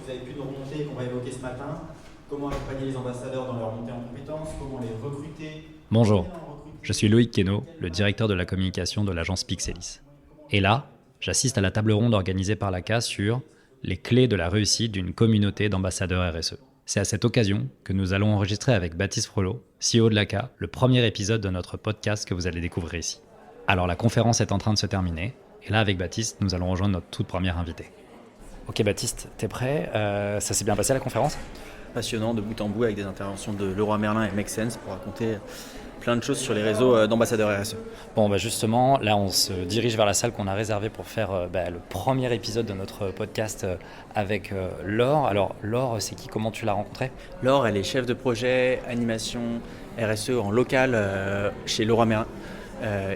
vous avez pu nous remonter, qu'on va évoquer ce matin. Comment accompagner les ambassadeurs dans leur montée en compétences, comment les recruter. Bonjour, je suis Loïc Queneau, le directeur de la communication de l'agence Pixelis. Et là, j'assiste à la table ronde organisée par l'ACA sur les clés de la réussite d'une communauté d'ambassadeurs RSE. C'est à cette occasion que nous allons enregistrer avec Baptiste Frelot, CEO de l'ACA, le premier épisode de notre podcast que vous allez découvrir ici. Alors la conférence est en train de se terminer, et là avec Baptiste, nous allons rejoindre notre toute première invitée. Ok Baptiste, t'es prêt? Ça s'est bien passé la conférence? Passionnant de bout en bout avec des interventions de Leroy Merlin et Make Sense pour raconter plein de choses sur les réseaux d'ambassadeurs RSE. Bon, justement, là on se dirige vers la salle qu'on a réservée pour faire le premier épisode de notre podcast avec Laure. Alors Laure, c'est qui? Comment tu l'as rencontrée? Laure, elle est chef de projet animation RSE en local chez Leroy Merlin.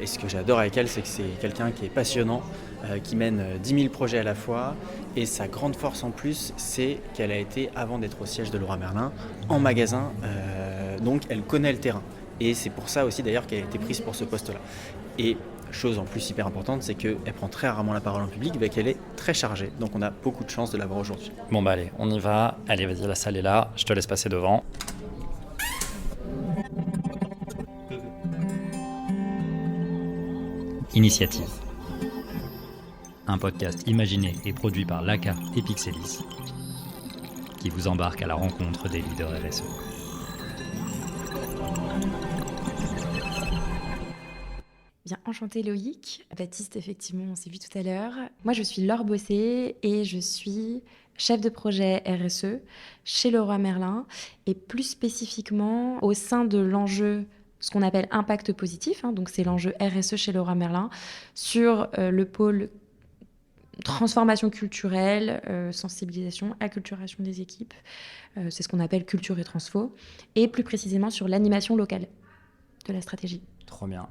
Et ce que j'adore avec elle, c'est que c'est quelqu'un qui est passionnant, qui mène 10 000 projets à la fois. Et sa grande force en plus, c'est qu'elle a été, avant d'être au siège de Leroy Merlin, en magasin. Donc elle connaît le terrain. Et c'est pour ça aussi d'ailleurs qu'elle a été prise pour ce poste-là. Et chose en plus hyper importante, c'est qu'elle prend très rarement la parole en public, mais qu'elle est très chargée. Donc on a beaucoup de chance de l'avoir aujourd'hui. Bon allez, on y va. Allez, vas-y, la salle est là. Je te laisse passer devant. Initiative. Un podcast imaginé et produit par l'ACA et Pixelis qui vous embarque à la rencontre des leaders RSE. Bien, enchantée Loïc. Baptiste, effectivement, on s'est vu tout à l'heure. Moi, je suis Laure Bossé et je suis chef de projet RSE chez Leroy Merlin et plus spécifiquement au sein de l'enjeu ce qu'on appelle impact positif, donc c'est l'enjeu RSE chez Leroy Merlin, sur le pôle transformation culturelle, sensibilisation, acculturation des équipes, c'est ce qu'on appelle culture et transfo, et plus précisément sur l'animation locale de la stratégie. Trop bien.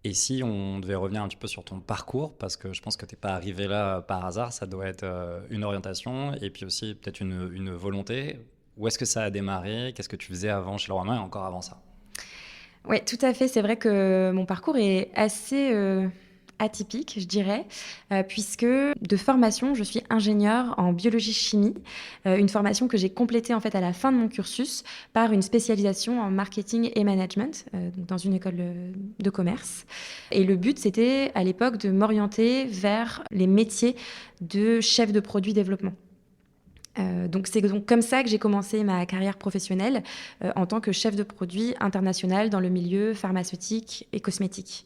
Et si on devait revenir un petit peu sur ton parcours, parce que je pense que tu n'es pas arrivé là par hasard, ça doit être une orientation et puis aussi peut-être une volonté. Où est-ce que ça a démarré? Qu'est-ce que tu faisais avant chez Leroy Merlin et encore avant ça? Oui, tout à fait. C'est vrai que mon parcours est assez atypique, je dirais, puisque de formation, je suis ingénieure en biologie-chimie, une formation que j'ai complétée en fait à la fin de mon cursus par une spécialisation en marketing et management dans une école de commerce. Et le but, c'était à l'époque de m'orienter vers les métiers de chef de produit développement. Donc c'est donc comme ça que j'ai commencé ma carrière professionnelle en tant que chef de produit international dans le milieu pharmaceutique et cosmétique.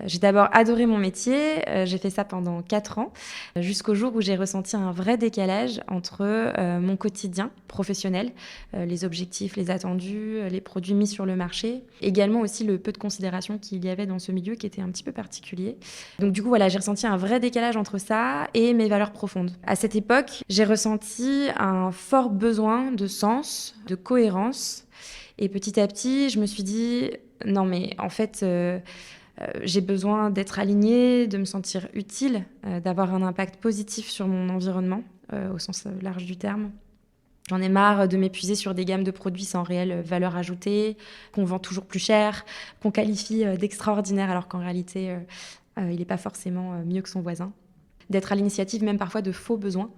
J'ai d'abord adoré mon métier, j'ai fait ça pendant 4 ans, jusqu'au jour où j'ai ressenti un vrai décalage entre mon quotidien professionnel, les objectifs, les attendus, les produits mis sur le marché, également aussi le peu de considération qu'il y avait dans ce milieu qui était un petit peu particulier. Donc du coup, voilà, j'ai ressenti un vrai décalage entre ça et mes valeurs profondes. À cette époque, j'ai ressenti un fort besoin de sens, de cohérence, et petit à petit, je me suis dit, non mais en fait... j'ai besoin d'être alignée, de me sentir utile, d'avoir un impact positif sur mon environnement, au sens large du terme. J'en ai marre de m'épuiser sur des gammes de produits sans réelle valeur ajoutée, qu'on vend toujours plus cher, qu'on qualifie d'extraordinaire alors qu'en réalité, il n'est pas forcément mieux que son voisin. D'être à l'initiative même parfois de faux besoins.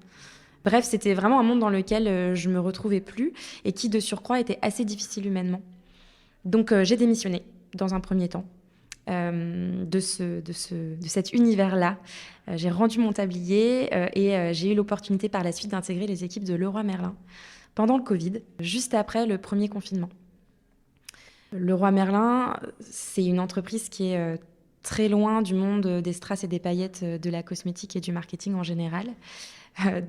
Bref, c'était vraiment un monde dans lequel je ne me retrouvais plus et qui, de surcroît, était assez difficile humainement. Donc j'ai démissionné dans un premier temps. De cet univers-là. J'ai rendu mon tablier et j'ai eu l'opportunité par la suite d'intégrer les équipes de Leroy Merlin pendant le Covid, juste après le premier confinement. Leroy Merlin, c'est une entreprise qui est très loin du monde des strass et des paillettes de la cosmétique et du marketing en général.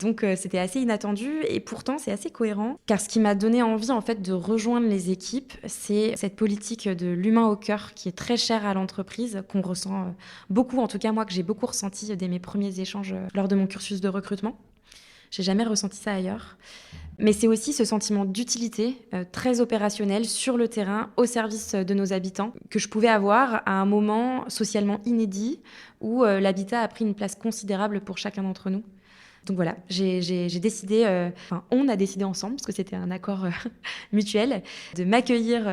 Donc c'était assez inattendu et pourtant c'est assez cohérent car ce qui m'a donné envie en fait de rejoindre les équipes, c'est cette politique de l'humain au cœur qui est très chère à l'entreprise, qu'on ressent beaucoup, en tout cas moi que j'ai beaucoup ressenti dès mes premiers échanges lors de mon cursus de recrutement. J'ai jamais ressenti ça ailleurs. Mais c'est aussi ce sentiment d'utilité très opérationnel sur le terrain, au service de nos habitants, que je pouvais avoir à un moment socialement inédit où l'habitat a pris une place considérable pour chacun d'entre nous. Donc voilà, j'ai décidé, on a décidé ensemble, parce que c'était un accord mutuel, de m'accueillir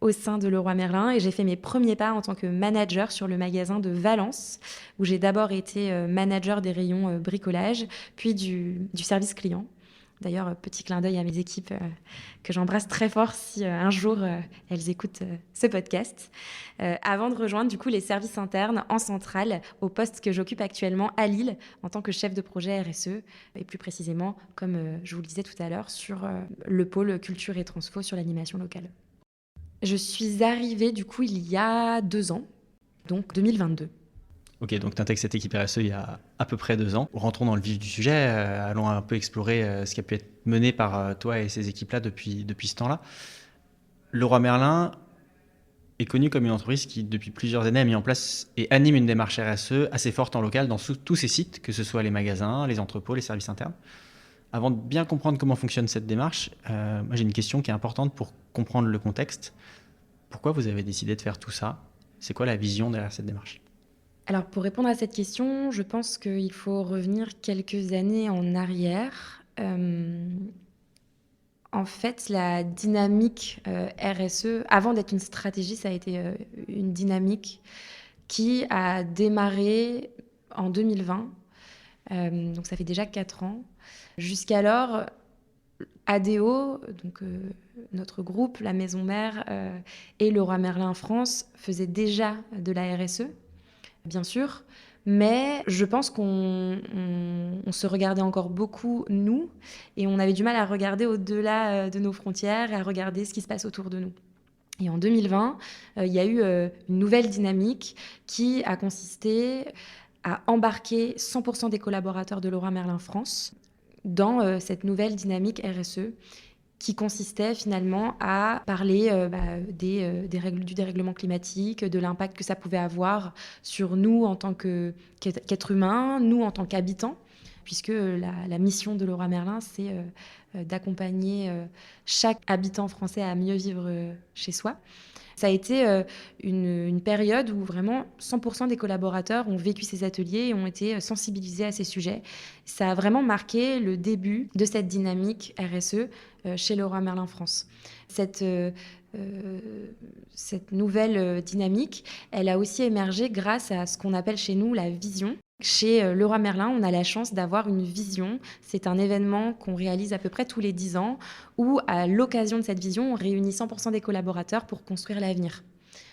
au sein de Leroy Merlin et j'ai fait mes premiers pas en tant que manager sur le magasin de Valence, où j'ai d'abord été manager des rayons bricolage, puis du service client. D'ailleurs, petit clin d'œil à mes équipes que j'embrasse très fort si un jour elles écoutent ce podcast. Avant de rejoindre du coup les services internes en centrale au poste que j'occupe actuellement à Lille en tant que chef de projet RSE et plus précisément, comme je vous le disais tout à l'heure, sur le pôle culture et transfo sur l'animation locale. Je suis arrivée du coup il y a 2 ans, donc 2022. Ok, donc tu intègres cette équipe RSE il y a à peu près 2 ans. Rentrons dans le vif du sujet, allons un peu explorer ce qui a pu être mené par toi et ces équipes-là depuis ce temps-là. Leroy Merlin est connu comme une entreprise qui, depuis plusieurs années, a mis en place et anime une démarche RSE assez forte en local dans tous ses sites, que ce soit les magasins, les entrepôts, les services internes. Avant de bien comprendre comment fonctionne cette démarche, moi j'ai une question qui est importante pour comprendre le contexte. Pourquoi vous avez décidé de faire tout ça ? C'est quoi la vision derrière cette démarche ? Alors pour répondre à cette question, je pense qu'il faut revenir quelques années en arrière. En fait, la dynamique RSE, avant d'être une stratégie, ça a été une dynamique qui a démarré en 2020. Donc ça fait déjà 4 ans. Jusqu'alors, ADO, donc notre groupe, la maison mère et Leroy Merlin France faisaient déjà de la RSE. Bien sûr, mais je pense qu'on se regardait encore beaucoup, nous, et on avait du mal à regarder au-delà de nos frontières et à regarder ce qui se passe autour de nous. Et en 2020, il y a eu une nouvelle dynamique qui a consisté à embarquer 100% des collaborateurs de Leroy Merlin France dans cette nouvelle dynamique RSE qui consistait finalement à parler du dérèglement climatique, de l'impact que ça pouvait avoir sur nous en tant qu'êtres humains, nous en tant qu'habitants, puisque la mission de Leroy Merlin, c'est d'accompagner chaque habitant français à mieux vivre chez soi. Ça a été une période où vraiment 100% des collaborateurs ont vécu ces ateliers et ont été sensibilisés à ces sujets. Ça a vraiment marqué le début de cette dynamique RSE chez Leroy Merlin France. Cette nouvelle dynamique, elle a aussi émergé grâce à ce qu'on appelle chez nous la vision. Chez Leroy Merlin, on a la chance d'avoir une vision. C'est un événement qu'on réalise à peu près tous les 10 ans où, à l'occasion de cette vision, on réunit 100% des collaborateurs pour construire l'avenir.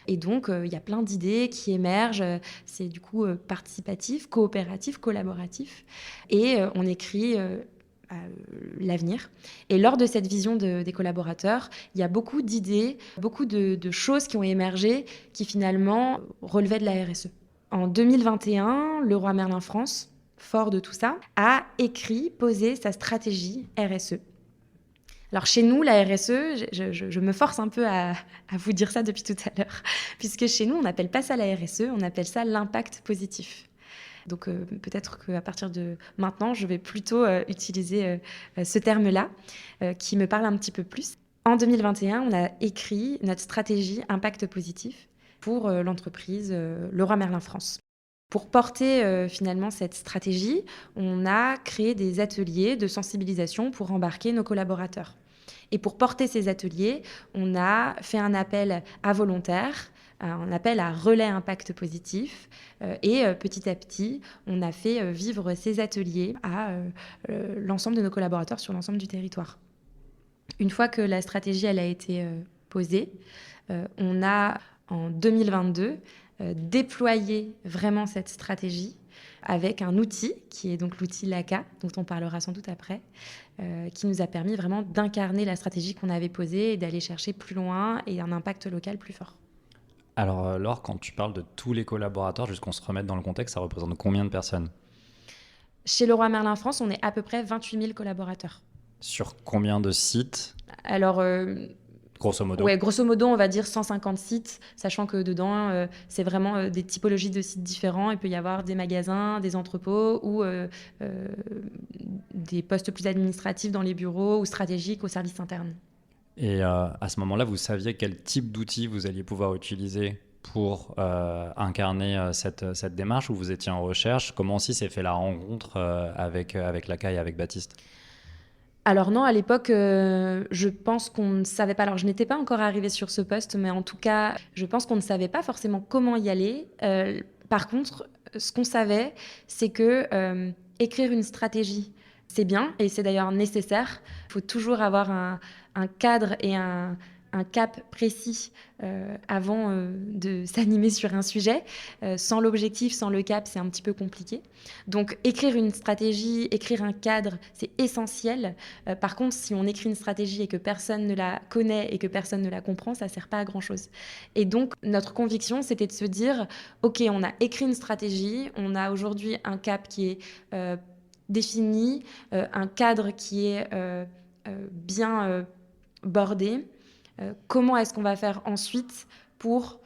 Et donc, il y a plein d'idées qui émergent. C'est du coup participatif, coopératif, collaboratif. Et on écrit l'avenir. Et lors de cette vision des collaborateurs, il y a beaucoup d'idées, beaucoup de choses qui ont émergé qui finalement relevaient de la RSE. En 2021, Leroy Merlin France, fort de tout ça, a posé sa stratégie RSE. Alors chez nous, la RSE, je me force un peu à vous dire ça depuis tout à l'heure, puisque chez nous, on n'appelle pas ça la RSE, on appelle ça l'impact positif. Donc peut-être qu'à partir de maintenant, je vais plutôt utiliser ce terme-là, qui me parle un petit peu plus. En 2021, on a écrit notre stratégie impact positif pour l'entreprise Leroy Merlin France. Pour porter finalement cette stratégie, on a créé des ateliers de sensibilisation pour embarquer nos collaborateurs. Et pour porter ces ateliers, on a fait un appel à volontaires, un appel à relais impact positif. Et petit à petit, on a fait vivre ces ateliers à l'ensemble de nos collaborateurs sur l'ensemble du territoire. Une fois que la stratégie elle a été posée, on a en 2022 déployé vraiment cette stratégie avec un outil qui est donc l'outil LACA, dont on parlera sans doute après, qui nous a permis vraiment d'incarner la stratégie qu'on avait posée et d'aller chercher plus loin et un impact local plus fort. Alors Laure, quand tu parles de tous les collaborateurs, juste qu'on se remette dans le contexte, ça représente combien de personnes ? Chez Leroy Merlin France, on est à peu près 28 000 collaborateurs. Sur combien de sites ? Alors, grosso modo. Ouais, grosso modo, on va dire 150 sites, sachant que dedans, c'est vraiment des typologies de sites différents. Il peut y avoir des magasins, des entrepôts ou des postes plus administratifs dans les bureaux ou stratégiques au service interne. Et à ce moment-là, vous saviez quel type d'outils vous alliez pouvoir utiliser pour incarner cette démarche, où vous étiez en recherche ? Comment aussi s'est fait la rencontre avec LACA et avec Baptiste ? Alors non, à l'époque, je pense qu'on ne savait pas. Alors, je n'étais pas encore arrivée sur ce poste, mais en tout cas, je pense qu'on ne savait pas forcément comment y aller. Par contre, ce qu'on savait, c'est que écrire une stratégie C'est bien et c'est d'ailleurs nécessaire. Il faut toujours avoir un cadre et un cap précis avant de s'animer sur un sujet. Sans l'objectif, sans le cap, c'est un petit peu compliqué. Donc écrire une stratégie, écrire un cadre, c'est essentiel. Par contre, si on écrit une stratégie et que personne ne la connaît et que personne ne la comprend, ça ne sert pas à grand-chose. Et donc notre conviction, c'était de se dire, OK, on a écrit une stratégie, on a aujourd'hui un cap qui est défini, un cadre qui est bien bordé. Comment est-ce qu'on va faire ensuite pour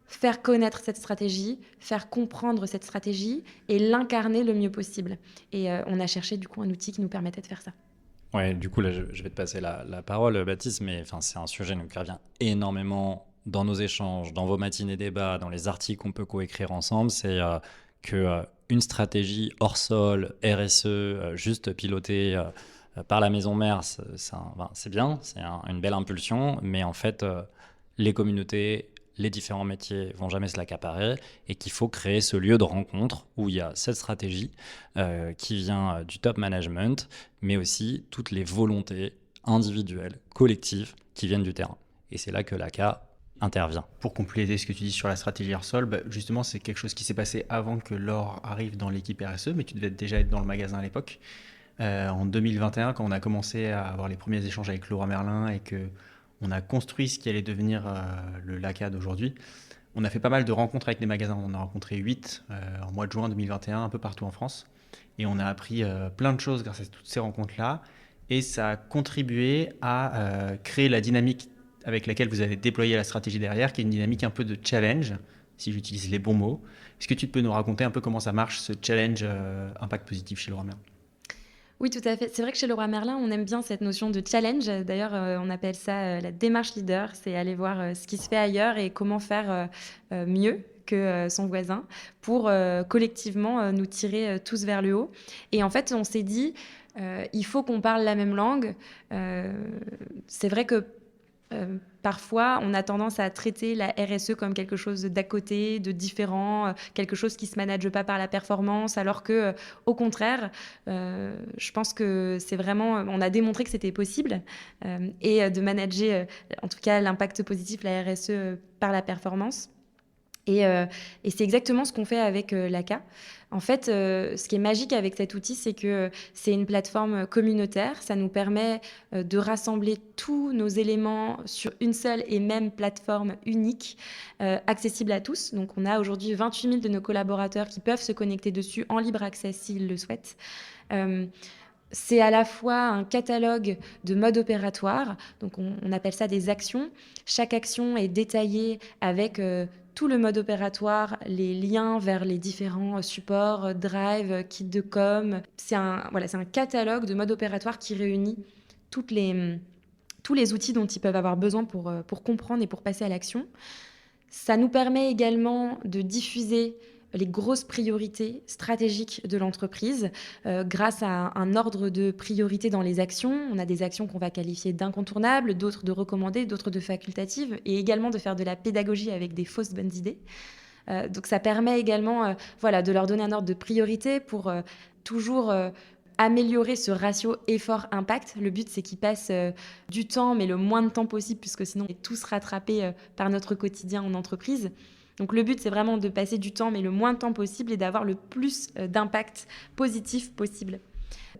faire connaître cette stratégie, faire comprendre cette stratégie et l'incarner le mieux possible. Et on a cherché du coup un outil qui nous permettait de faire ça. Ouais, du coup, là, je vais te passer la parole, Baptiste, mais c'est un sujet qui revient énormément dans nos échanges, dans vos matinées débats, dans les articles qu'on peut coécrire ensemble. C'est que une stratégie hors sol, RSE, juste pilotée par la maison mère, c'est bien, c'est une belle impulsion, mais en fait, les communautés, les différents métiers vont jamais se l'accaparer et qu'il faut créer ce lieu de rencontre où il y a cette stratégie qui vient du top management, mais aussi toutes les volontés individuelles, collectives qui viennent du terrain. Et c'est là que l'ACA intervient. Pour compléter ce que tu dis sur la stratégie hors sol, justement, c'est quelque chose qui s'est passé avant que Laure arrive dans l'équipe RSE, mais tu devais déjà être dans le magasin à l'époque. En 2021, quand on a commencé à avoir les premiers échanges avec Leroy Merlin et qu'on a construit ce qui allait devenir le LACA d'aujourd'hui, on a fait pas mal de rencontres avec les magasins. On en a rencontré 8 en mois de juin 2021, un peu partout en France. Et on a appris plein de choses grâce à toutes ces rencontres-là. Et ça a contribué à créer la dynamique avec laquelle vous avez déployé la stratégie derrière, qui est une dynamique un peu de challenge, si j'utilise les bons mots. Est-ce que tu peux nous raconter un peu comment ça marche, ce challenge impact positif chez Leroy Merlin ? Oui, tout à fait. C'est vrai que chez Leroy Merlin, on aime bien cette notion de challenge. D'ailleurs, on appelle ça la démarche leader. C'est aller voir ce qui se fait ailleurs et comment faire mieux que son voisin pour collectivement nous tirer tous vers le haut. Et en fait, on s'est dit, il faut qu'on parle la même langue. C'est vrai que parfois, on a tendance à traiter la RSE comme quelque chose d'à côté, de différent, quelque chose qui ne se manage pas par la performance, alors que, au contraire, je pense que c'est vraiment, on a démontré que c'était possible et de manager, en tout cas, l'impact positif, la RSE, par la performance. Et c'est exactement ce qu'on fait avec l'ACA. En fait, ce qui est magique avec cet outil, c'est que c'est une plateforme communautaire. Ça nous permet de rassembler tous nos éléments sur une seule et même plateforme unique, accessible à tous. Donc, on a aujourd'hui 28 000 de nos collaborateurs qui peuvent se connecter dessus en libre accès s'ils le souhaitent. C'est à la fois un catalogue de modes opératoires, donc on appelle ça des actions. Chaque action est détaillée avec tout le mode opératoire, les liens vers les différents supports, Drive, kit de com. C'est un catalogue de modes opératoires qui réunit tous les outils dont ils peuvent avoir besoin pour comprendre et pour passer à l'action. Ça nous permet également de diffuser les grosses priorités stratégiques de l'entreprise grâce à un ordre de priorité dans les actions. On a des actions qu'on va qualifier d'incontournables, d'autres de recommandées, d'autres de facultatives, et également de faire de la pédagogie avec des fausses bonnes idées. Donc ça permet également de leur donner un ordre de priorité pour toujours améliorer ce ratio effort-impact. Le but, c'est qu'ils passent du temps, mais le moins de temps possible, puisque sinon on est tous rattrapés par notre quotidien en entreprise. Donc le but, c'est vraiment de passer du temps, mais le moins de temps possible et d'avoir le plus d'impact positif possible.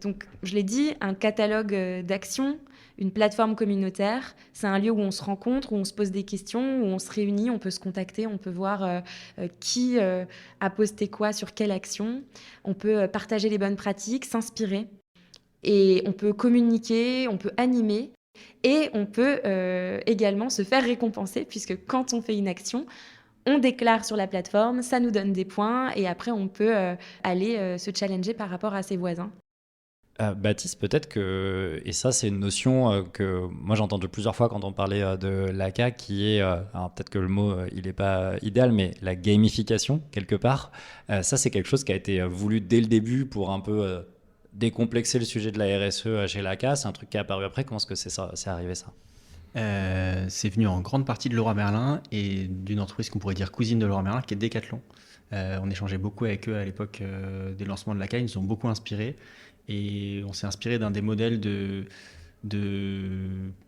Donc, je l'ai dit, un catalogue d'actions, une plateforme communautaire, c'est un lieu où on se rencontre, où on se pose des questions, où on se réunit, on peut se contacter, on peut voir qui a posté quoi sur quelle action, on peut partager les bonnes pratiques, s'inspirer, et on peut communiquer, on peut animer, et on peut également se faire récompenser, puisque quand on fait une action, on déclare sur la plateforme, ça nous donne des points et après on peut aller se challenger par rapport à ses voisins. Baptiste, peut-être que, et ça c'est une notion que moi j'ai entendu plusieurs fois quand on parlait de l'ACA, qui est, alors peut-être que le mot il n'est pas idéal, mais la gamification quelque part. Ça c'est quelque chose qui a été voulu dès le début pour un peu décomplexer le sujet de la RSE chez l'ACA. C'est un truc qui est apparu après. Comment est-ce que c'est arrivé ça ? C'est venu en grande partie de Leroy Merlin et d'une entreprise qu'on pourrait dire cousine de Leroy Merlin, qui est Decathlon. On échangeait beaucoup avec eux à l'époque des lancements de l'ACA, ils nous ont beaucoup inspirés. Et on s'est inspiré d'un des modèles de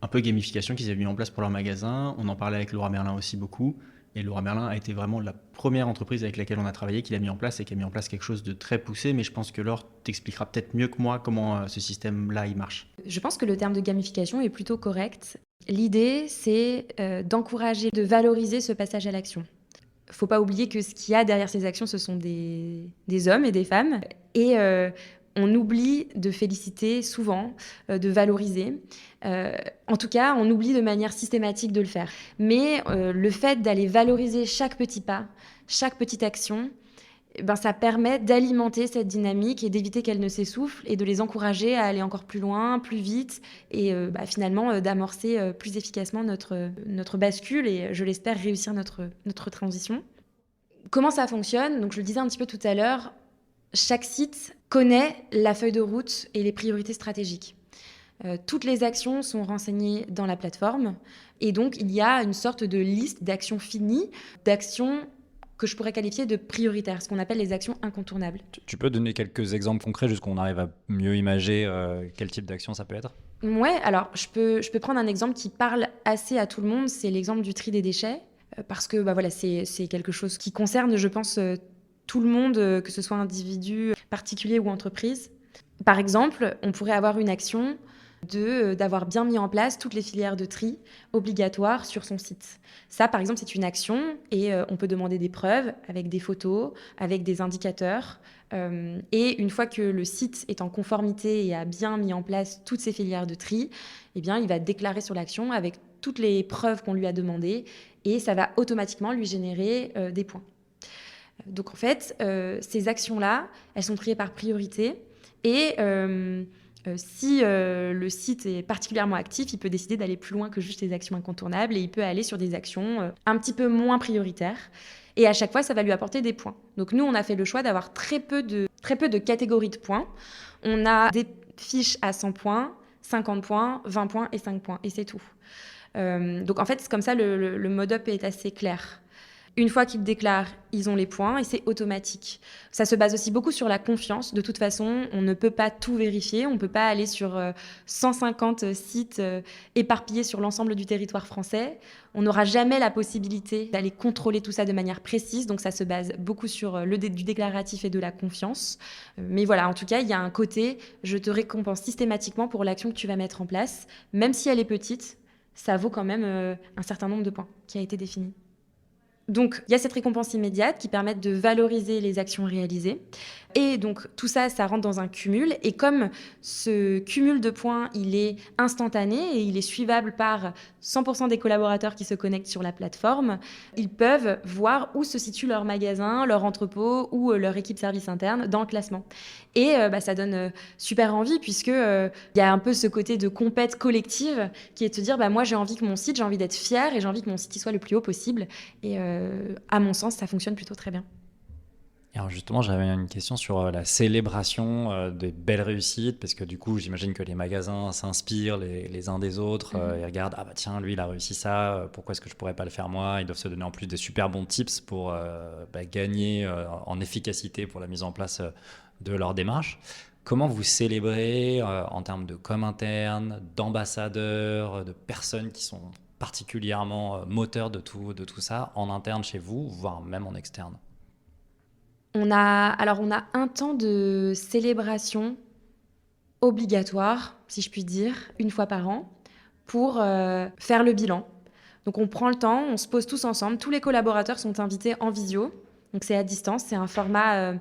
un peu gamification qu'ils avaient mis en place pour leur magasin. On en parlait avec Leroy Merlin aussi beaucoup. Et Leroy Merlin a été vraiment la première entreprise avec laquelle on a travaillé qui l'a mis en place et qui a mis en place quelque chose de très poussé. Mais je pense que Laure t'expliquera peut-être mieux que moi comment ce système-là il marche. Je pense que le terme de gamification est plutôt correct. L'idée, c'est d'encourager, de valoriser ce passage à l'action. Il ne faut pas oublier que ce qu'il y a derrière ces actions, ce sont des hommes et des femmes. Et on oublie de féliciter souvent, de valoriser. En tout cas, on oublie de manière systématique de le faire. Mais le fait d'aller valoriser chaque petit pas, chaque petite action, ça permet d'alimenter cette dynamique et d'éviter qu'elle ne s'essouffle et de les encourager à aller encore plus loin, plus vite et finalement d'amorcer plus efficacement notre bascule et, je l'espère, réussir notre transition. Comment ça fonctionne ? Donc, je le disais un petit peu tout à l'heure, chaque site connaît la feuille de route et les priorités stratégiques. Toutes les actions sont renseignées dans la plateforme et donc il y a une sorte de liste d'actions finies, d'actions que je pourrais qualifier de prioritaires, ce qu'on appelle les actions incontournables. Tu peux donner quelques exemples concrets jusqu'on arrive à mieux imager quel type d'action ça peut être ? Ouais, alors je peux prendre un exemple qui parle assez à tout le monde, c'est l'exemple du tri des déchets, parce que c'est quelque chose qui concerne, je pense, tout le monde, que ce soit individu, particulier ou entreprise. Par exemple, on pourrait avoir une action d'avoir bien mis en place toutes les filières de tri obligatoires sur son site. Ça, par exemple, c'est une action et on peut demander des preuves avec des photos, avec des indicateurs. Et une fois que le site est en conformité et a bien mis en place toutes ces filières de tri, eh bien, il va déclarer sur l'action avec toutes les preuves qu'on lui a demandées et ça va automatiquement lui générer des points. Donc, en fait, ces actions-là, elles sont triées par priorité et si le site est particulièrement actif, il peut décider d'aller plus loin que juste les actions incontournables et il peut aller sur des actions un petit peu moins prioritaires. Et à chaque fois, ça va lui apporter des points. Donc nous, on a fait le choix d'avoir très peu de catégories de points. On a des fiches à 100 points, 50 points, 20 points et 5 points. Et c'est tout. Donc en fait, c'est comme ça, le mode-up est assez clair. Une fois qu'ils déclarent, ils ont les points et c'est automatique. Ça se base aussi beaucoup sur la confiance. De toute façon, on ne peut pas tout vérifier. On ne peut pas aller sur 150 sites éparpillés sur l'ensemble du territoire français. On n'aura jamais la possibilité d'aller contrôler tout ça de manière précise. Donc ça se base beaucoup sur du déclaratif et de la confiance. Mais voilà, en tout cas, il y a un côté, je te récompense systématiquement pour l'action que tu vas mettre en place. Même si elle est petite, ça vaut quand même un certain nombre de points qui a été défini. Donc, il y a cette récompense immédiate qui permet de valoriser les actions réalisées. Et donc, tout ça, ça rentre dans un cumul. Et comme ce cumul de points, il est instantané et il est suivable par 100% des collaborateurs qui se connectent sur la plateforme, ils peuvent voir où se situe leur magasin, leur entrepôt ou leur équipe service interne dans le classement. Et ça donne super envie puisque il y a un peu ce côté de compète collective qui est de se dire moi, j'ai envie que mon site, j'ai envie d'être fier et j'ai envie que mon site il soit le plus haut possible. Et à mon sens, ça fonctionne plutôt très bien. Alors justement, j'avais une question sur la célébration des belles réussites, parce que du coup, j'imagine que les magasins s'inspirent les uns des autres, ils regardent, ah bah tiens, lui, il a réussi ça, pourquoi est-ce que je pourrais pas le faire moi ? Ils doivent se donner en plus des super bons tips pour gagner en efficacité pour la mise en place de leur démarche. Comment vous célébrez en termes de com interne, d'ambassadeurs, de personnes qui sont particulièrement moteurs de tout ça, en interne chez vous, voire même en externe ? On a un temps de célébration obligatoire, si je puis dire, une fois par an, pour faire le bilan. Donc on prend le temps, on se pose tous ensemble, tous les collaborateurs sont invités en visio, donc c'est à distance, c'est un format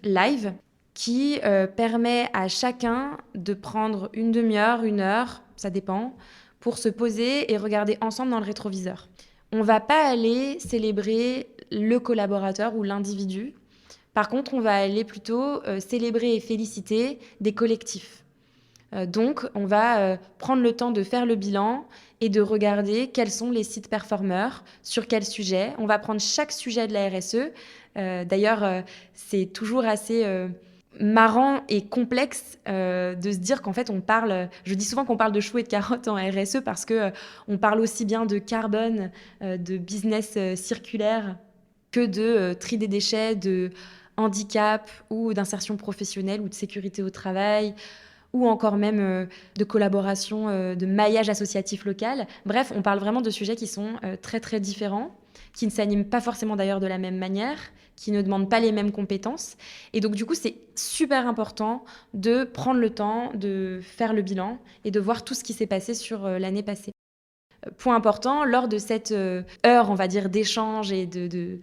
live qui permet à chacun de prendre une demi-heure, une heure, ça dépend, pour se poser et regarder ensemble dans le rétroviseur. On ne va pas aller célébrer le collaborateur ou l'individu. Par contre, on va aller plutôt célébrer et féliciter des collectifs. Donc, on va prendre le temps de faire le bilan et de regarder quels sont les sites performeurs, sur quel sujet. On va prendre chaque sujet de la RSE. D'ailleurs, c'est toujours assez marrant et complexe de se dire qu'en fait je dis souvent qu'on parle de choux et de carottes en RSE parce que on parle aussi bien de carbone, de business circulaire que de tri des déchets, de handicap ou d'insertion professionnelle ou de sécurité au travail, ou encore même de collaboration, de maillage associatif local. Bref, on parle vraiment de sujets qui sont très très différents, qui ne s'animent pas forcément d'ailleurs de la même manière, qui ne demandent pas les mêmes compétences. Et donc du coup, c'est super important de prendre le temps de faire le bilan et de voir tout ce qui s'est passé sur l'année passée. Point important, lors de cette heure, on va dire, d'échange et de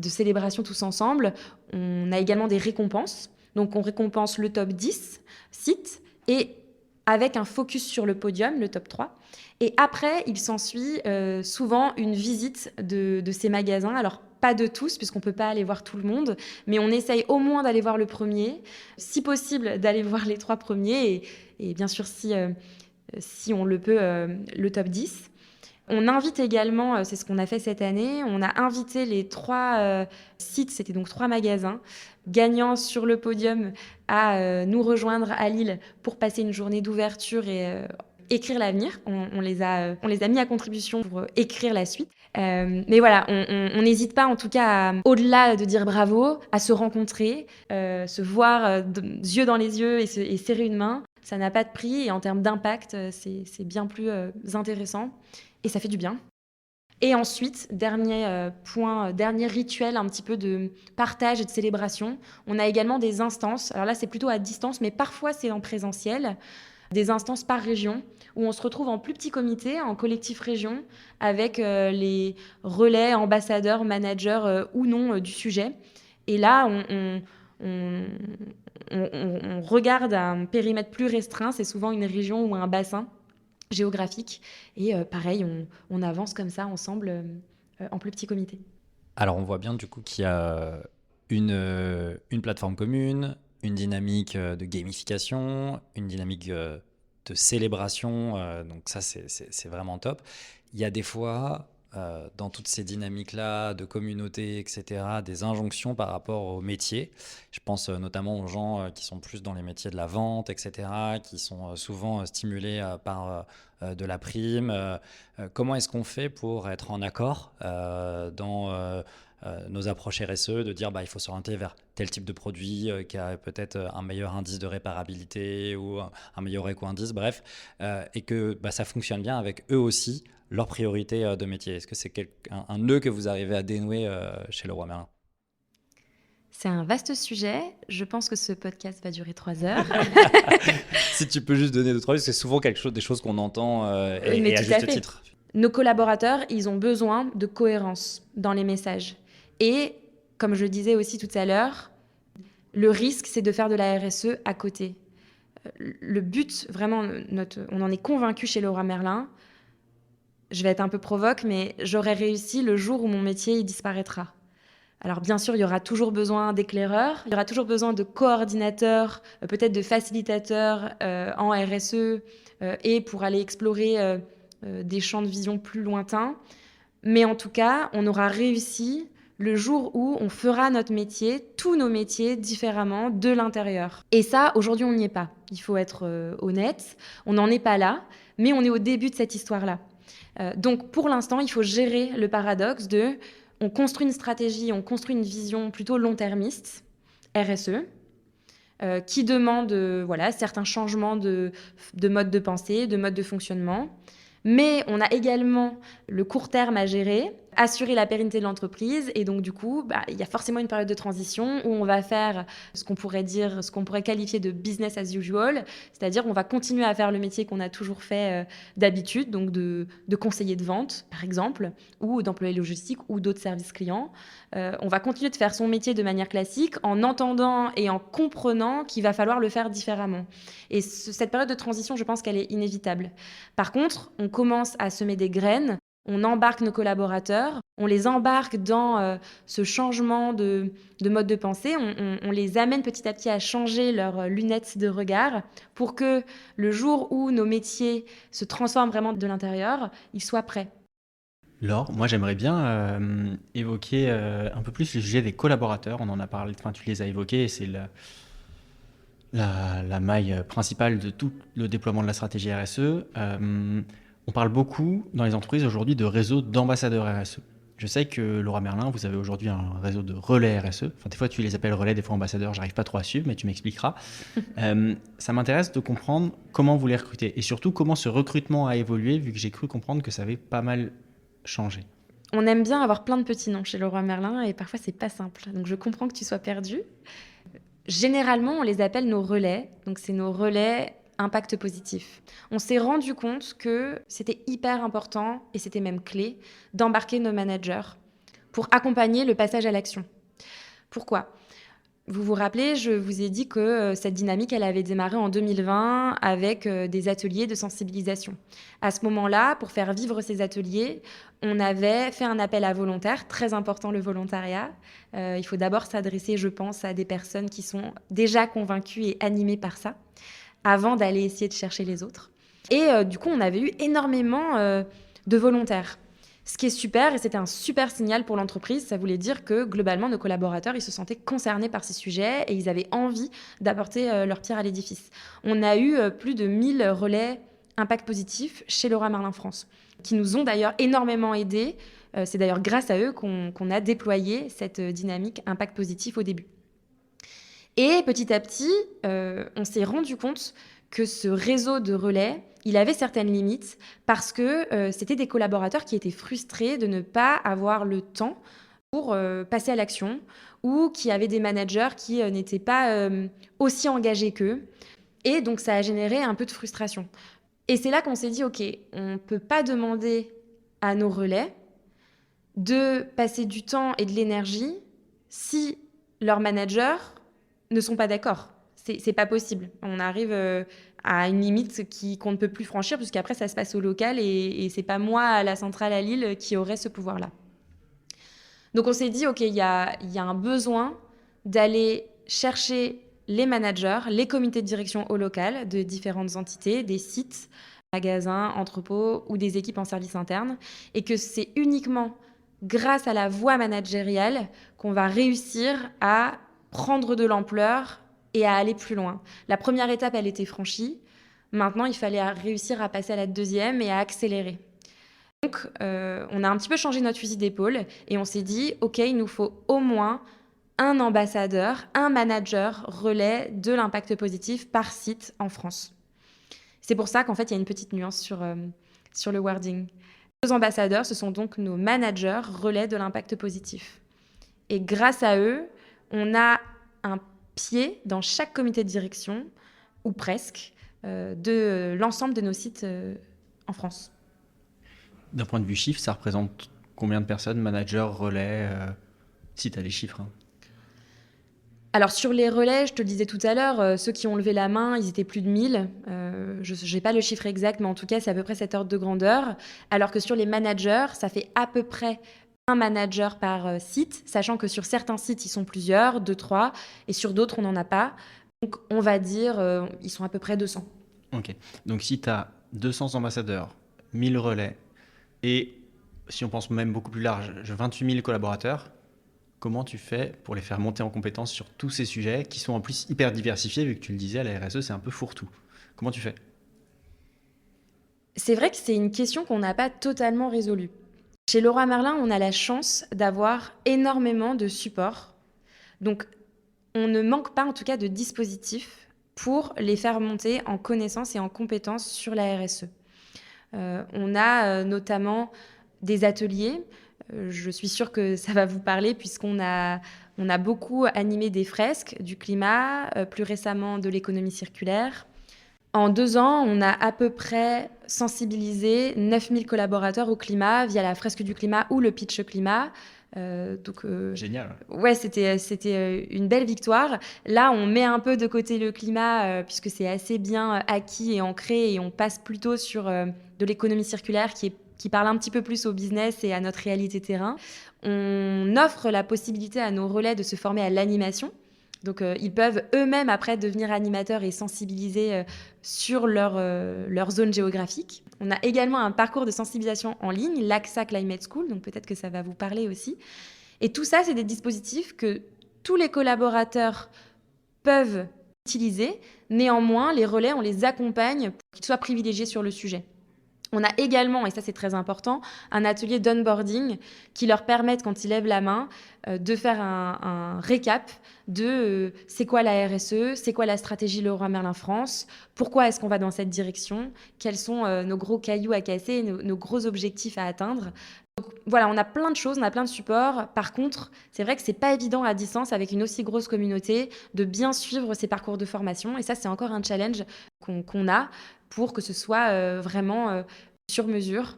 célébration tous ensemble, on a également des récompenses. Donc on récompense le top 10 sites et avec un focus sur le podium, le top 3. Et après, il s'ensuit souvent une visite de ces magasins. Alors, pas de tous, puisqu'on ne peut pas aller voir tout le monde, mais on essaye au moins d'aller voir le premier, si possible d'aller voir les 3 premiers, et bien sûr, si on le peut, le top 10. On invite également, c'est ce qu'on a fait cette année, on a invité les 3 sites, c'était donc 3 magasins, gagnants sur le podium à nous rejoindre à Lille pour passer une journée d'ouverture et écrire l'avenir. On les a mis à contribution pour écrire la suite. Mais voilà, on n'hésite pas en tout cas, au-delà de dire bravo, à se rencontrer, se voir yeux dans les yeux et serrer une main. Ça n'a pas de prix et en termes d'impact, c'est bien plus intéressant et ça fait du bien. Et ensuite, dernier point, dernier rituel un petit peu de partage et de célébration, on a également des instances. Alors là, c'est plutôt à distance, mais parfois c'est en présentiel. Des instances par région où on se retrouve en plus petit comité, en collectif région, avec les relais, ambassadeurs, managers ou non du sujet. Et là, on regarde à un périmètre plus restreint, c'est souvent une région ou un bassin géographique. Et pareil, on avance comme ça ensemble en plus petit comité. Alors on voit bien du coup qu'il y a une plateforme commune, une dynamique de gamification, une dynamique de célébration, donc ça c'est vraiment top. Il y a des fois, dans toutes ces dynamiques-là, de communauté, etc., des injonctions par rapport au métier. Je pense notamment aux gens qui sont plus dans les métiers de la vente, etc., qui sont souvent stimulés par de la prime. Comment est-ce qu'on fait pour être en accord dans nos approches RSE, de dire il faut s'orienter vers tel type de produit qui a peut-être un meilleur indice de réparabilité ou un meilleur éco-indice, bref, et que ça fonctionne bien avec eux aussi, leurs priorités de métier. Est-ce que c'est un nœud que vous arrivez à dénouer chez Leroy Merlin ? C'est un vaste sujet. Je pense que ce podcast va durer 3 heures. Si tu peux juste donner 2-3 parce que c'est souvent des choses qu'on entend et à juste titre. Nos collaborateurs, ils ont besoin de cohérence dans les messages. Et, comme je le disais aussi tout à l'heure, le risque, c'est de faire de la RSE à côté. Le but, vraiment, on en est convaincu chez Leroy Merlin. Je vais être un peu provoque, mais j'aurai réussi le jour où mon métier il disparaîtra. Alors bien sûr, il y aura toujours besoin d'éclaireurs, il y aura toujours besoin de coordinateurs, peut-être de facilitateurs en RSE et pour aller explorer des champs de vision plus lointains. Mais en tout cas, on aura réussi le jour où on fera notre métier, tous nos métiers différemment de l'intérieur. Et ça, aujourd'hui, on n'y est pas. Il faut être honnête, on n'en est pas là, mais on est au début de cette histoire-là. Donc pour l'instant, il faut gérer le paradoxe de on construit une stratégie, on construit une vision plutôt long-termiste, RSE, qui demande certains changements de mode de pensée, de mode de fonctionnement. Mais on a également le court terme à gérer, assurer la pérennité de l'entreprise. Et donc, du coup, il y a forcément une période de transition où on va faire ce qu'on pourrait qualifier de business as usual. C'est-à-dire, on va continuer à faire le métier qu'on a toujours fait d'habitude, donc de conseiller de vente, par exemple, ou d'employé logistique ou d'autres services clients. On va continuer de faire son métier de manière classique en entendant et en comprenant qu'il va falloir le faire différemment. Et cette période de transition, je pense qu'elle est inévitable. Par contre, on commence à semer des graines. On embarque nos collaborateurs, on les embarque dans ce changement de mode de pensée, on les amène petit à petit à changer leurs lunettes de regard pour que le jour où nos métiers se transforment vraiment de l'intérieur, ils soient prêts. Laure, moi j'aimerais bien évoquer un peu plus le sujet des collaborateurs. On en a parlé, tu les as évoqués, et c'est la maille principale de tout le déploiement de la stratégie RSE. On parle beaucoup dans les entreprises aujourd'hui de réseaux d'ambassadeurs RSE. Je sais que Leroy Merlin, vous avez aujourd'hui un réseau de relais RSE. Enfin, des fois, tu les appelles relais, des fois ambassadeurs. J'arrive pas trop à suivre, mais tu m'expliqueras. Ça m'intéresse de comprendre comment vous les recrutez et surtout comment ce recrutement a évolué, vu que j'ai cru comprendre que ça avait pas mal changé. On aime bien avoir plein de petits noms chez Leroy Merlin et parfois c'est pas simple. Donc je comprends que tu sois perdu. Généralement, on les appelle nos relais. Donc c'est nos relais impact positif. On s'est rendu compte que c'était hyper important, et c'était même clé, d'embarquer nos managers pour accompagner le passage à l'action. Pourquoi ? Vous vous rappelez, je vous ai dit que cette dynamique, elle avait démarré en 2020 avec des ateliers de sensibilisation. À ce moment-là, pour faire vivre ces ateliers, on avait fait un appel à volontaires, très important le volontariat. Il faut d'abord s'adresser, je pense, à des personnes qui sont déjà convaincues et animées par ça, avant d'aller essayer de chercher les autres. Et du coup, on avait eu énormément de volontaires. Ce qui est super, et c'était un super signal pour l'entreprise, ça voulait dire que globalement, nos collaborateurs, ils se sentaient concernés par ces sujets et ils avaient envie d'apporter leur pierre à l'édifice. On a eu plus de 1000 relais impact positif chez Leroy Merlin France, qui nous ont d'ailleurs énormément aidés. C'est d'ailleurs grâce à eux qu'on a déployé cette dynamique impact positif au début. Et petit à petit, on s'est rendu compte que ce réseau de relais, il avait certaines limites parce que c'était des collaborateurs qui étaient frustrés de ne pas avoir le temps pour passer à l'action ou qui avaient des managers qui n'étaient pas aussi engagés qu'eux. Et donc, ça a généré un peu de frustration. Et c'est là qu'on s'est dit, OK, on ne peut pas demander à nos relais de passer du temps et de l'énergie si leurs managers ne sont pas d'accord. C'est pas possible. On arrive à une limite qu'on ne peut plus franchir, puisqu'après, ça se passe au local et c'est pas moi, à la centrale à Lille, qui aurait ce pouvoir-là. Donc, on s'est dit, OK, il y a un besoin d'aller chercher les managers, les comités de direction au local de différentes entités, des sites, magasins, entrepôts ou des équipes en service interne, et que c'est uniquement grâce à la voie managériale qu'on va réussir à prendre de l'ampleur et à aller plus loin. La première étape, elle était franchie. Maintenant, il fallait réussir à passer à la deuxième et à accélérer. Donc, on a un petit peu changé notre fusil d'épaule et on s'est dit, OK, il nous faut au moins un ambassadeur, un manager relais de l'impact positif par site en France. C'est pour ça qu'en fait, il y a une petite nuance sur le wording. Nos ambassadeurs, ce sont donc nos managers relais de l'impact positif. Et grâce à eux, on a un pied dans chaque comité de direction, ou presque, de l'ensemble de nos sites en France. D'un point de vue chiffre, ça représente combien de personnes, managers, relais, si tu as les chiffres hein. Alors sur les relais, je te le disais tout à l'heure, ceux qui ont levé la main, ils étaient plus de 1000. Je n'ai pas le chiffre exact, mais en tout cas, c'est à peu près cet ordre de grandeur. Alors que sur les managers, ça fait à peu près un manager par site, sachant que sur certains sites, ils sont plusieurs, 2, 3, et sur d'autres, on n'en a pas. Donc, on va dire, ils sont à peu près 200. Ok. Donc, si tu as 200 ambassadeurs, 1000 relais, et si on pense même beaucoup plus large, 28 000 collaborateurs, comment tu fais pour les faire monter en compétence sur tous ces sujets qui sont en plus hyper diversifiés, vu que tu le disais, la RSE, c'est un peu fourre-tout. Comment tu fais ? C'est vrai que c'est une question qu'on n'a pas totalement résolue. Chez Leroy Merlin, on a la chance d'avoir énormément de supports. Donc, on ne manque pas en tout cas de dispositifs pour les faire monter en connaissances et en compétences sur la RSE. On a notamment des ateliers. Je suis sûre que ça va vous parler puisqu'on a beaucoup animé des fresques du climat, plus récemment de l'économie circulaire. En 2 ans, on a à peu près sensibilisé 9000 collaborateurs au climat via la fresque du climat ou le pitch climat. Génial. Ouais, c'était une belle victoire. Là, on met un peu de côté le climat puisque c'est assez bien acquis et ancré et on passe plutôt sur de l'économie circulaire qui parle un petit peu plus au business et à notre réalité terrain. On offre la possibilité à nos relais de se former à l'animation. Donc, ils peuvent eux-mêmes après devenir animateurs et sensibiliser sur leur zone géographique. On a également un parcours de sensibilisation en ligne, l'AXA Climate School, donc peut-être que ça va vous parler aussi. Et tout ça, c'est des dispositifs que tous les collaborateurs peuvent utiliser. Néanmoins, les relais, on les accompagne pour qu'ils soient privilégiés sur le sujet. On a également, et ça c'est très important, un atelier d'onboarding qui leur permet, quand ils lèvent la main, de faire un récap de c'est quoi la RSE, c'est quoi la stratégie Leroy Merlin France, pourquoi est-ce qu'on va dans cette direction, quels sont nos gros cailloux à casser, nos gros objectifs à atteindre. Donc, voilà, on a plein de choses, on a plein de supports. Par contre, c'est vrai que c'est pas évident à distance, avec une aussi grosse communauté, de bien suivre ces parcours de formation. Et ça, c'est encore un challenge qu'on a pour que ce soit vraiment sur mesure.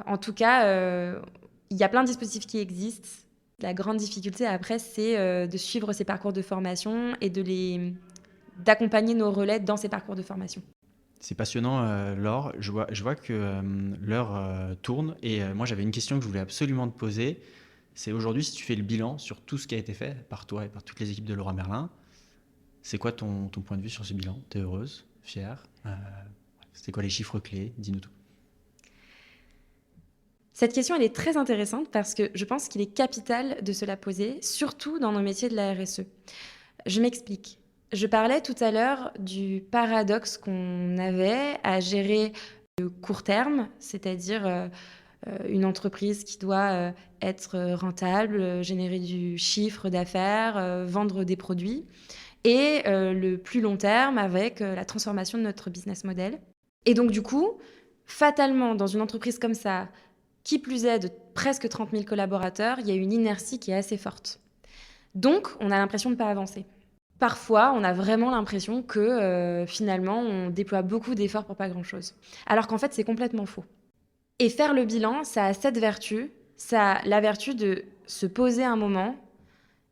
En tout cas, il y a plein de dispositifs qui existent. La grande difficulté après, c'est de suivre ces parcours de formation et d'accompagner nos relais dans ces parcours de formation. C'est passionnant, Laure. Je vois que l'heure tourne. Et moi, j'avais une question que je voulais absolument te poser. C'est aujourd'hui, si tu fais le bilan sur tout ce qui a été fait par toi et par toutes les équipes de Leroy Merlin, c'est quoi ton point de vue sur ce bilan? T'es heureuse? Fière? C'était quoi les chiffres clés? Dis-nous tout. Cette question, elle est très intéressante parce que je pense qu'il est capital de se la poser, surtout dans nos métiers de la RSE. Je m'explique. Je parlais tout à l'heure du paradoxe qu'on avait à gérer le court terme, c'est-à-dire une entreprise qui doit être rentable, générer du chiffre d'affaires, vendre des produits, et le plus long terme avec la transformation de notre business model. Et donc du coup, fatalement, dans une entreprise comme ça, qui plus est de presque 30 000 collaborateurs, il y a une inertie qui est assez forte. Donc, on a l'impression de ne pas avancer. Parfois, on a vraiment l'impression que finalement, on déploie beaucoup d'efforts pour pas grand-chose. Alors qu'en fait, c'est complètement faux. Et faire le bilan, ça a cette vertu. Ça a la vertu de se poser un moment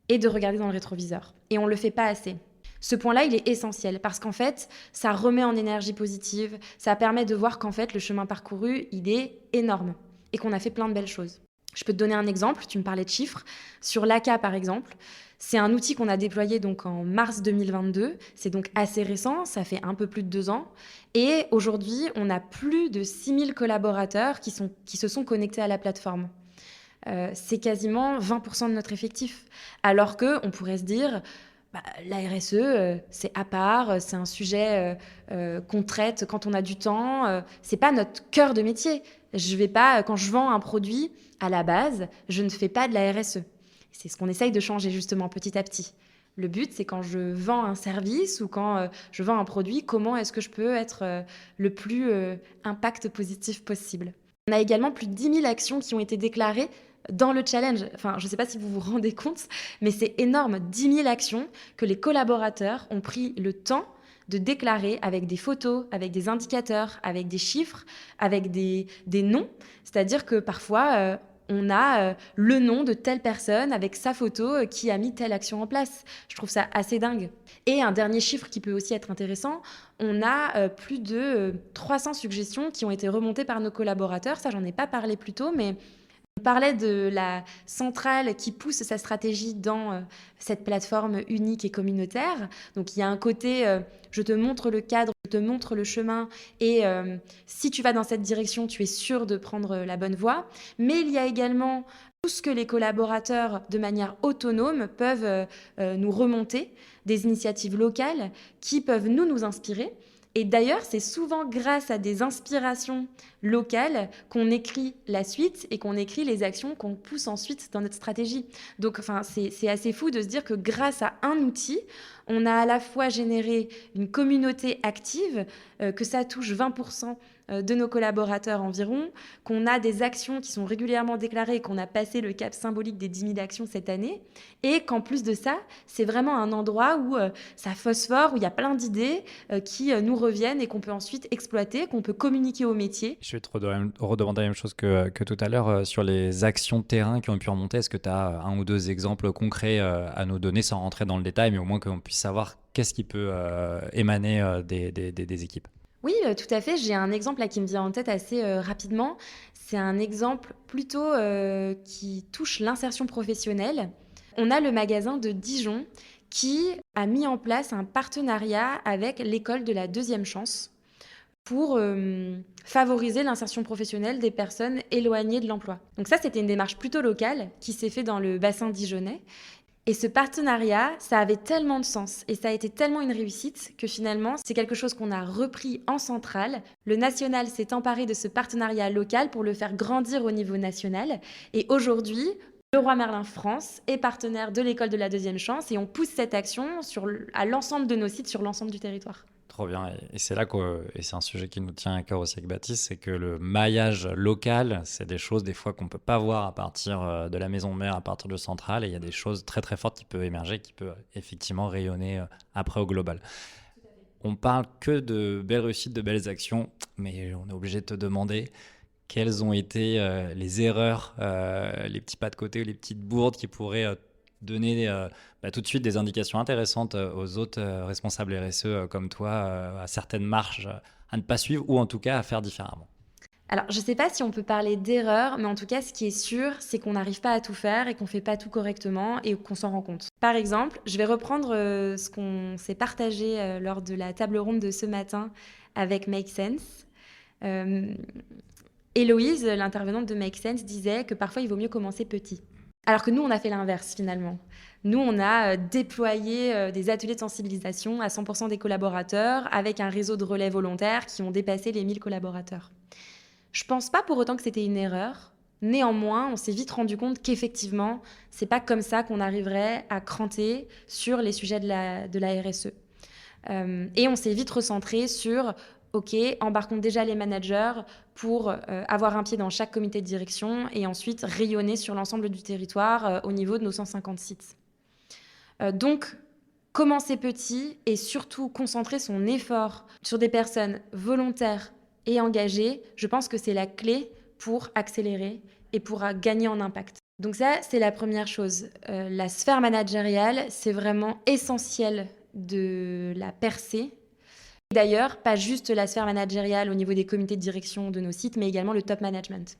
et de regarder dans le rétroviseur. Et on ne le fait pas assez. Ce point-là, il est essentiel parce qu'en fait, ça remet en énergie positive, ça permet de voir qu'en fait, le chemin parcouru, il est énorme et qu'on a fait plein de belles choses. Je peux te donner un exemple, tu me parlais de chiffres. Sur l'ACA, par exemple, c'est un outil qu'on a déployé donc en mars 2022. C'est donc assez récent, ça fait un peu plus de 2 ans. Et aujourd'hui, on a plus de 6000 collaborateurs qui se sont connectés à la plateforme. C'est quasiment 20% de notre effectif. Alors qu'on pourrait se dire, la RSE, c'est à part, c'est un sujet qu'on traite quand on a du temps. C'est pas notre cœur de métier. Je vais pas, quand je vends un produit, à la base, je ne fais pas de la RSE. C'est ce qu'on essaye de changer justement petit à petit. Le but, c'est quand je vends un service ou quand je vends un produit, comment est-ce que je peux être le plus impact positif possible. On a également plus de 10 000 actions qui ont été déclarées dans le challenge. Enfin, je ne sais pas si vous vous rendez compte, mais c'est énorme. 10 000 actions que les collaborateurs ont pris le temps de déclarer avec des photos, avec des indicateurs, avec des chiffres, avec des noms. C'est-à-dire que parfois, on a le nom de telle personne avec sa photo qui a mis telle action en place. Je trouve ça assez dingue. Et un dernier chiffre qui peut aussi être intéressant, on a plus de 300 suggestions qui ont été remontées par nos collaborateurs. Ça, j'en ai pas parlé plus tôt, mais on parlait de la centrale qui pousse sa stratégie dans cette plateforme unique et communautaire. Donc, il y a un côté, je te montre le cadre, je te montre le chemin et si tu vas dans cette direction, tu es sûr de prendre la bonne voie. Mais il y a également tout ce que les collaborateurs, de manière autonome, peuvent nous remonter, des initiatives locales qui peuvent nous inspirer. Et d'ailleurs, c'est souvent grâce à des inspirations locales qu'on écrit la suite et qu'on écrit les actions qu'on pousse ensuite dans notre stratégie. Donc, c'est assez fou de se dire que grâce à un outil, on a à la fois généré une communauté active, que ça touche 20% de nos collaborateurs environ, qu'on a des actions qui sont régulièrement déclarées et qu'on a passé le cap symbolique des 10 000 actions cette année, et qu'en plus de ça, c'est vraiment un endroit où ça phosphore, où il y a plein d'idées qui nous reviennent et qu'on peut ensuite exploiter, qu'on peut communiquer au métier. Je vais te redemander la même chose que tout à l'heure sur les actions de terrain qui ont pu remonter. Est-ce que tu as un ou deux exemples concrets à nous donner sans rentrer dans le détail, mais au moins qu'on puisse savoir qu'est-ce qui peut émaner des équipes? Oui, tout à fait. J'ai un exemple là qui me vient en tête assez rapidement. C'est un exemple plutôt qui touche l'insertion professionnelle. On a le magasin de Dijon qui a mis en place un partenariat avec l'école de la deuxième chance pour favoriser l'insertion professionnelle des personnes éloignées de l'emploi. Donc ça, c'était une démarche plutôt locale qui s'est faite dans le bassin dijonnais. Et ce partenariat, ça avait tellement de sens et ça a été tellement une réussite que finalement, c'est quelque chose qu'on a repris en centrale. Le national s'est emparé de ce partenariat local pour le faire grandir au niveau national. Et aujourd'hui, Leroy Merlin France est partenaire de l'école de la deuxième chance et on pousse cette action à l'ensemble de nos sites sur l'ensemble du territoire. Trop bien. Et c'est là et c'est un sujet qui nous tient à cœur aussi avec Baptiste, c'est que le maillage local, c'est des choses des fois qu'on ne peut pas voir à partir de la maison mère, à partir de centrale. Et il y a des choses très très fortes qui peuvent émerger, qui peuvent effectivement rayonner après au global. On parle que de belles réussites, de belles actions, mais on est obligé de te demander quelles ont été les erreurs, les petits pas de côté ou les petites bourdes qui pourraient donner tout de suite des indications intéressantes aux autres responsables RSE comme toi, à certaines marges à ne pas suivre ou en tout cas à faire différemment. Alors, je ne sais pas si on peut parler d'erreur, mais en tout cas, ce qui est sûr, c'est qu'on n'arrive pas à tout faire et qu'on ne fait pas tout correctement et qu'on s'en rend compte. Par exemple, je vais reprendre ce qu'on s'est partagé lors de la table ronde de ce matin avec Make Sense. Héloïse, l'intervenante de Make Sense, disait que parfois, il vaut mieux commencer petit. Alors que nous, on a fait l'inverse finalement. Nous, on a déployé des ateliers de sensibilisation à 100% des collaborateurs avec un réseau de relais volontaires qui ont dépassé les 1000 collaborateurs. Je ne pense pas pour autant que c'était une erreur. Néanmoins, on s'est vite rendu compte qu'effectivement, ce n'est pas comme ça qu'on arriverait à cranter sur les sujets de la RSE. Et on s'est vite recentré sur OK, embarquons déjà les managers pour avoir un pied dans chaque comité de direction et ensuite rayonner sur l'ensemble du territoire au niveau de nos 150 sites. Donc, commencer petit et surtout concentrer son effort sur des personnes volontaires et engagées, je pense que c'est la clé pour accélérer et pour gagner en impact. Donc ça, c'est la première chose. La sphère managériale, c'est vraiment essentiel de la percer. D'ailleurs, pas juste la sphère managériale au niveau des comités de direction de nos sites, mais également le top management.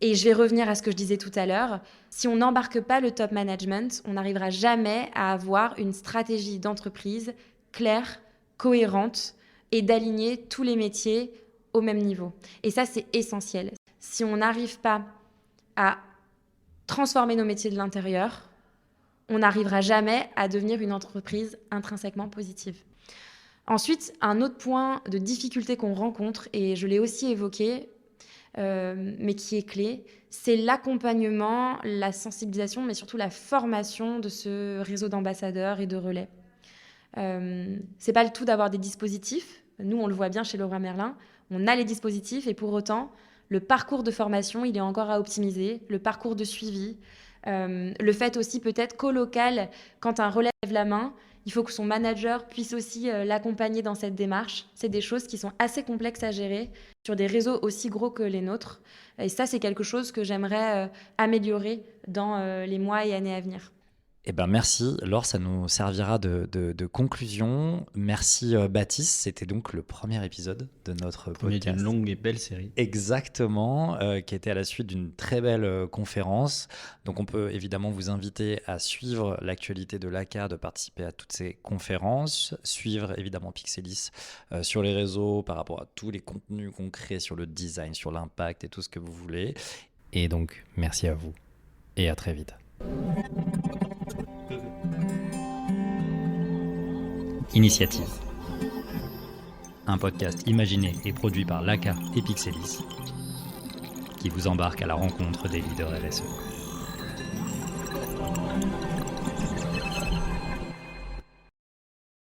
Et je vais revenir à ce que je disais tout à l'heure. Si on n'embarque pas le top management, on n'arrivera jamais à avoir une stratégie d'entreprise claire, cohérente et d'aligner tous les métiers au même niveau. Et ça, c'est essentiel. Si on n'arrive pas à transformer nos métiers de l'intérieur, on n'arrivera jamais à devenir une entreprise intrinsèquement positive. Ensuite, un autre point de difficulté qu'on rencontre, et je l'ai aussi évoqué, mais qui est clé, c'est l'accompagnement, la sensibilisation, mais surtout la formation de ce réseau d'ambassadeurs et de relais. C'est pas le tout d'avoir des dispositifs. Nous, on le voit bien chez Leroy Merlin. On a les dispositifs et pour autant, le parcours de formation, il est encore à optimiser. Le parcours de suivi, le fait aussi peut-être qu'au local, quand un relais lève la main, il faut que son manager puisse aussi l'accompagner dans cette démarche. C'est des choses qui sont assez complexes à gérer sur des réseaux aussi gros que les nôtres. Et ça, c'est quelque chose que j'aimerais améliorer dans les mois et années à venir. Eh ben merci Laure, ça nous servira de conclusion. Merci Baptiste, c'était donc le premier épisode de notre podcast. D'une longue et belle série. Exactement, qui était à la suite d'une très belle conférence. Donc on peut évidemment vous inviter à suivre l'actualité de l'ACA, de participer à toutes ces conférences, suivre évidemment Pixelis sur les réseaux par rapport à tous les contenus qu'on crée sur le design, sur l'impact et tout ce que vous voulez. Et donc merci à vous et à très vite. Initiative. Un podcast imaginé et produit par l'ACA et Pixelis qui vous embarque à la rencontre des leaders RSE.